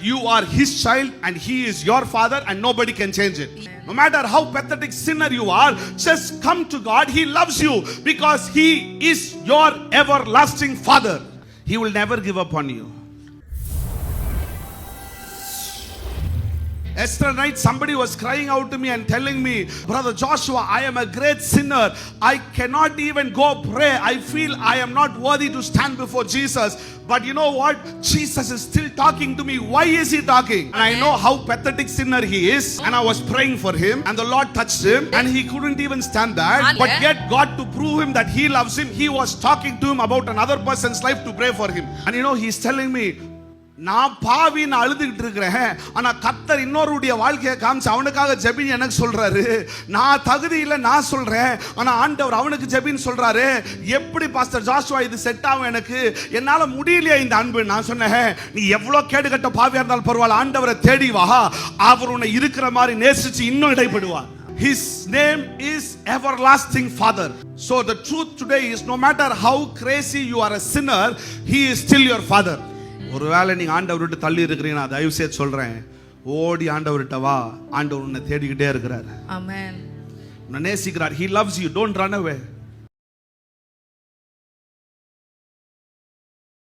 You are his child and he is your father and nobody can change it. No matter how pathetic sinner you are, just come to God. He loves you because he is your everlasting father. He will never give up on you. Yesterday night somebody was crying out to me and telling me, Brother Joshua, I am a great sinner. I cannot even go pray. I feel I am not worthy to stand before Jesus. But you know what? Jesus is still talking to me. Why is he talking? And I know how pathetic sinner he is. And I was praying for him and the Lord touched him and he couldn't even stand that. But yet God, to prove him that he loves him, he was talking to him about another person's life to pray for him. And you know, he's telling me, நான் பாவின்னு அழுதுகிட்டு இருக்கிறேன், ஆனா கர்த்தர் இன்னொருடைய வாழ்க்கையை காமிச்சு அவனுக்காக ஜெபின்னு எனக்கு சொல்றாரு. நான் தகுதி இல்லை நான் சொல்றேன், ஆனா ஆண்டவர் அவனுக்கு ஜெபின்னு சொல்றாரு. எப்படி பாஸ்டர் ஜாஷுவா இது செட் ஆகும்? எனக்கு என்னால முடியலையே இந்த அன்பு. நான் சொன்னேன், நீ எவ்வளவு கேடுகட்ட பாவியா இருந்தாலும் பரவாயில்ல, ஆண்டவரை தேடி வா, அவர் உன்னை இருக்கிற மாதிரி நேசிச்சு இன்னும் இடைப்படுவார். His name is everlasting father. So the truth today is, no matter how crazy you are a sinner, he is still your father. ஒருவேளை நீங்க ஆண்டவர் விட்டு தள்ளி இருக்கிறீங்கன்னா தயவு செய்து சொல்றேன், ஓடி ஆண்டவர்கிட்ட வா. ஆண்டவர் உன்னை தேடிக்கிட்டே இருக்கிறார். Amen. உன்னை நேசிக்கிறார். He loves you. Don't run away.